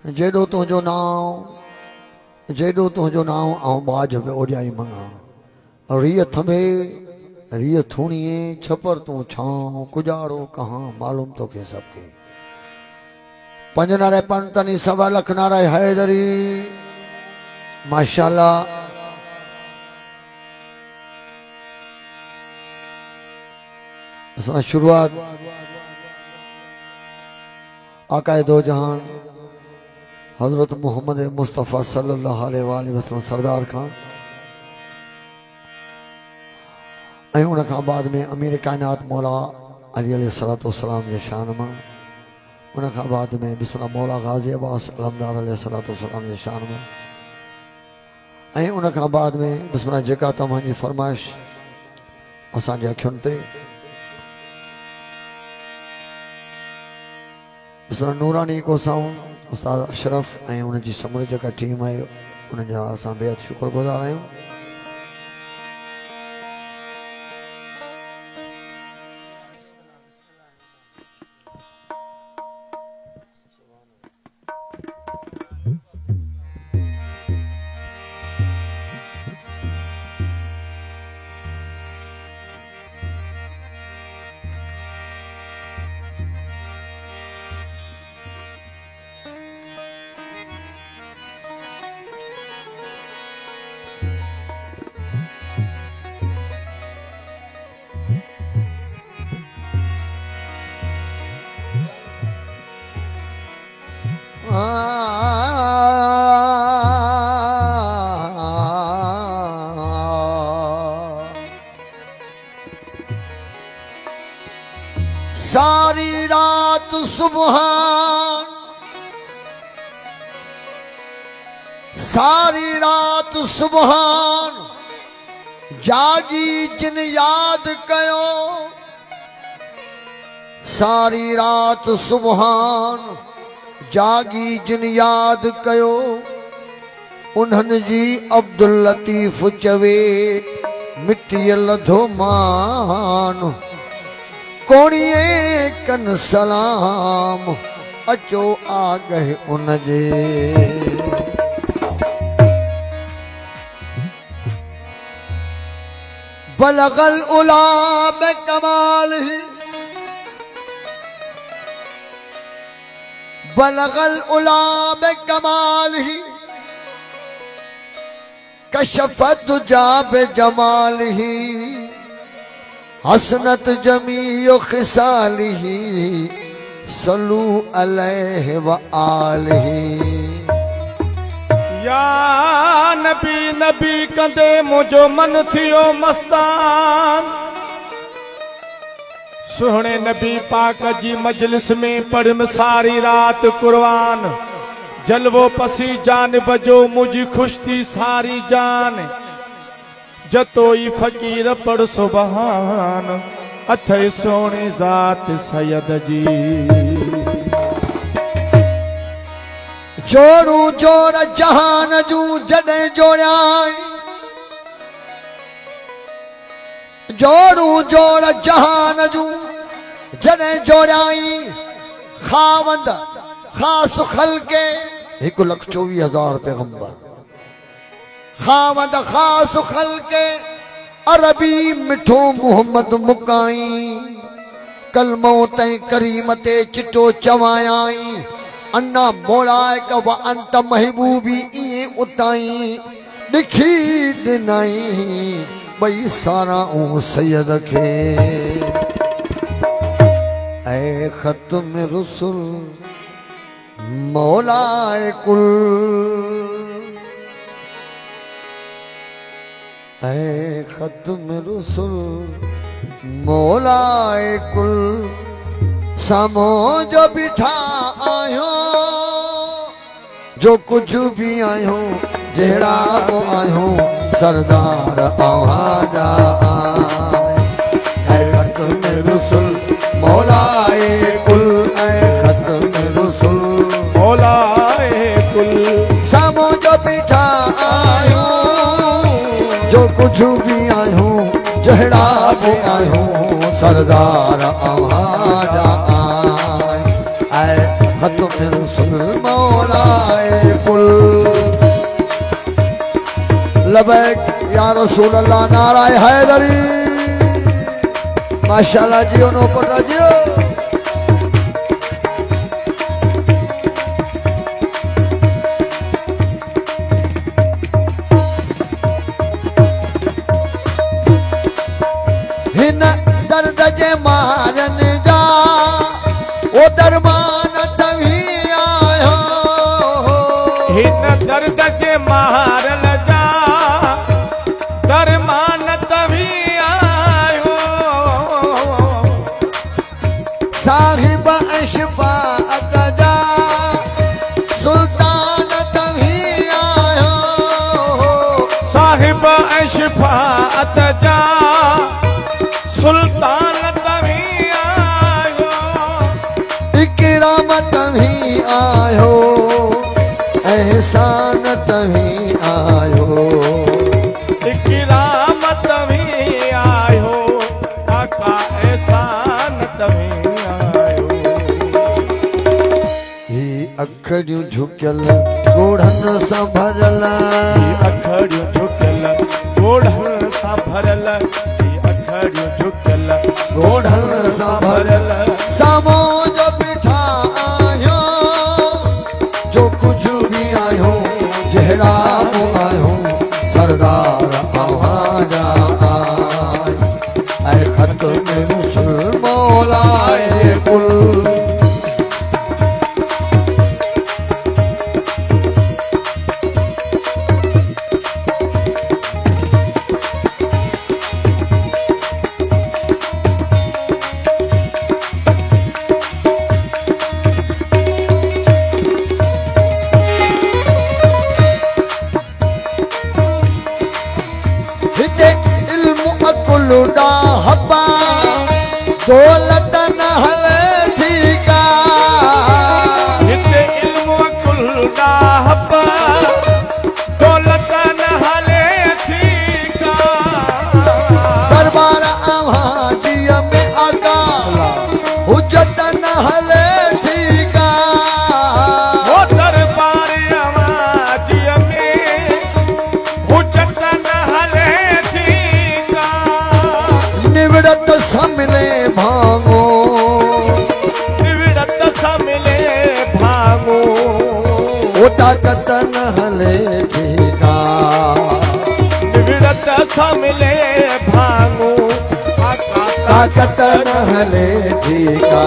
जेडो तुझो नाम जेडो तुझो नाम आऊं बाज पे ओडियाई मंगा रिय थमे रिय थूणिए छपर तू छाओ कुजाड़ो कहाँ मालूम तो के सबके पंज नारे पंतनी सवा लख नारे हैदरी माशाल्लाह। शुरुआत आकाए दो जहान हजरत मोहम्मद मुस्तफ़ा सल्लल्लाहु अलैहि वसल्लम सरदार खां उन बाद में अमीर कायनात मौला अली अलैहिस्सलातु वस्सलाम के शान में उन बाद में बिस्मिल्लाह मौला गाजी अब्बास अलमदार अलैहिस्सलातु वस्सलाम के शान में उन बाद में बिस्मिल्लाह जेका तव्हांजी फरमाइश असांजे अखियुनि ते बिस्मिल्लाह नूरानी को साउंड उस्ताद अशरफ उन जी समूरी जेका टीम है उन जा असां बेहद शुक्रगुज़ार आहियूं। सारी रात सुबहान सारी रात सुबहान जागी जिन याद कयो सारी रात सुबहान जागी जिन याद कयो उन्हनि जी अब्दुल लतीफ चवे मिट्टीअ लधो मान कोणिए कन सलाम अचो आ गए उनजे बलगल उला में कमाल ही बलगल उला में कमाल ही कशफत जाब जमाल ही हसनत जमीयो खिसालिही सल्लू अलैहि व आलिही। या नबी नबी कंदे मुझो मन थियो मस्तान सुहणे नबी पाक जी मजलिस में पढ़म सारी रात कुर्बान जलवो पसी जान बजो मुझी खुश थी सारी जान जतोई फकीर पढ़ सुबहान अथे सोनी जात सैयद जी जोड़ू जोड़ जहान जू जडे जोड़ाई जोड़ू जोड़ जहान जू जडे जोड़ाई खावंद खास खलके 1,24,000 पैगंबर खावंद खास खलके अरबी मिठो मोहम्मद मुकाई कलमो तई करीमते चिटो चवायाई अन्ना मोलाए का व अंत महबूबी इए उताई दिखी दिनाई बई सारा ओ सैयद खे ऐ खत्म रसूल मौलाए कुल ऐ खत्म रसूल मौलाए कुल सामो जो बिठा आयो जो कुछ भी आयो जेड़ा वो आयो सरदार आवाजा ऐ खत्म रसूल मौलाए कुल ऐ खत्म रसूल मौलाए कुल सामो जो बिठा आयो जो कुछ भी आयो जेड़ा वो आयो सरदार आवाजा खत्म रसूल मौलाए कुल। लबैक या रसूल अल्लाह नाराय हैदरी। माशाल्लाह जियो नो पटा जियो। हिन दर्द जे मारन जा ओ दरमान तभी आयो। हिन दर्द जे मारन जा दरमान तभी आयो। साहिब अशफाअत जा सुल्तान तभी आयो। साहिब अशफाअत जा सुल्तान तभी आयो। इकराम तभी आयो। एहसान तभी आयो। इकराम तभी आयो। आका एहसान तभी आयो। ही अखड़ियूं झुकियल ॻोढ़नि सां भरियल। अखड़ियूं झुकियल ॻोढ़नि सां भरियल। अखड़ियूं झुकियल ॻोढ़नि सां भरियल साम्हूं जो बीठा आहियो। जो कुझु बि आहियो जहिड़ा बि आहियो सरदार अव्हां जा आहियो। ऐं ख़त्म रसूल मौलाए कुल। दौलत न हले थी का। हिते इल्म कुल ॾाहब दौलत न हले थी का। दरबार अव्हां जीअ में आका हुजत न हले थी का। वो दरबार अव्हां जीअ में हुजत न हले थी का। निवड़त सम्मिले भांगो। निवड़त सम्मिले भांगो। ओ ताकत न हले थी का। निवड़त सम्मिले भांगो। आका ताकत न हले थी का।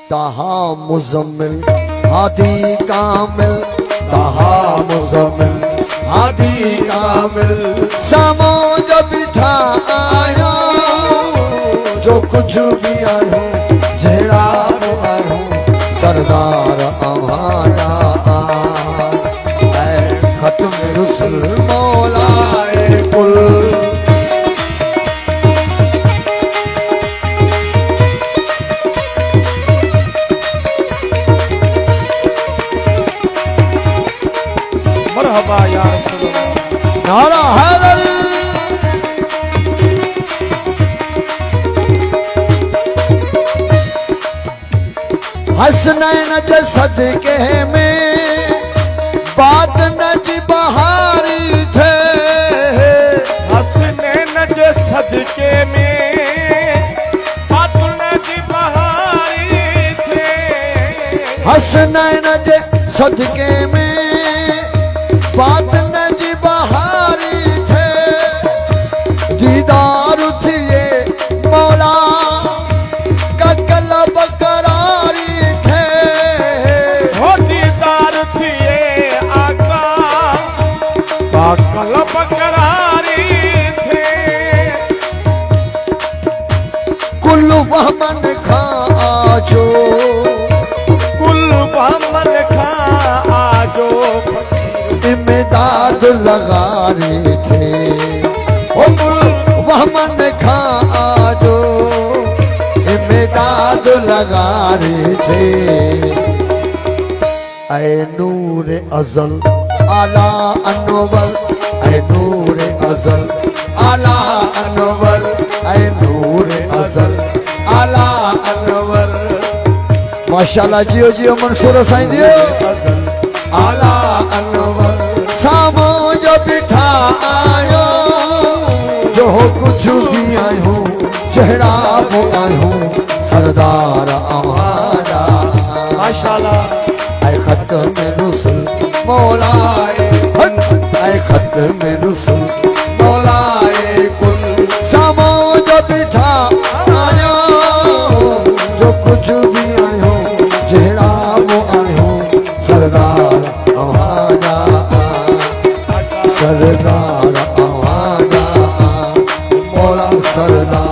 ताहा मुज़म्मिल हादी कामिल। ताहा मुज़म्मिल हादी कामिल साम्हूं जो बीठा आहियो। जो कुछ भी आयो जहिड़ा बि आयो सरदार अव्हां जा आहियो। ऐं ख़त्म रसूल मौलाए कुल। मरहबा या रसूल अल्लाह। नारा हैदरी। हसनैन जे सदके में बात न जी बहारी थे। हसनैन जे सदके में बात न जी बहारी थे। हसनैन जे सदके में बात न जी बहारी थे। दीदार थिए मौला का कलब करारी थे। हो दीदार थिए आका का कलब करारी थे। कुल वहमन खां आजो। कुल बहमन खां आजो। इमदाद लगा रहे थे। ओ कुल वहमन खां आजो। इमदाद लगा रहे थे। ऐ नूर अज़ल आला अनवर। ऐ नूर अज़ल आला अनवर। ऐ नूर अज़ल आला अनवर। माशाल्लाह जियो जियो मंसूर साईं जियो आला अनवर सामो जो बिठा आयो जो कुछ भी आयो चेहरा वो आयो सरदार आवाजा माशाल्लाह ऐ खत में रुसल मौलाए ऐ खत में रुसल मौलाए कुल सामो जो बिठा आयो जो कुछ भी आयो चेहरा वो आयो सरदार आवाजा सरदार आवाजा मौला सरदार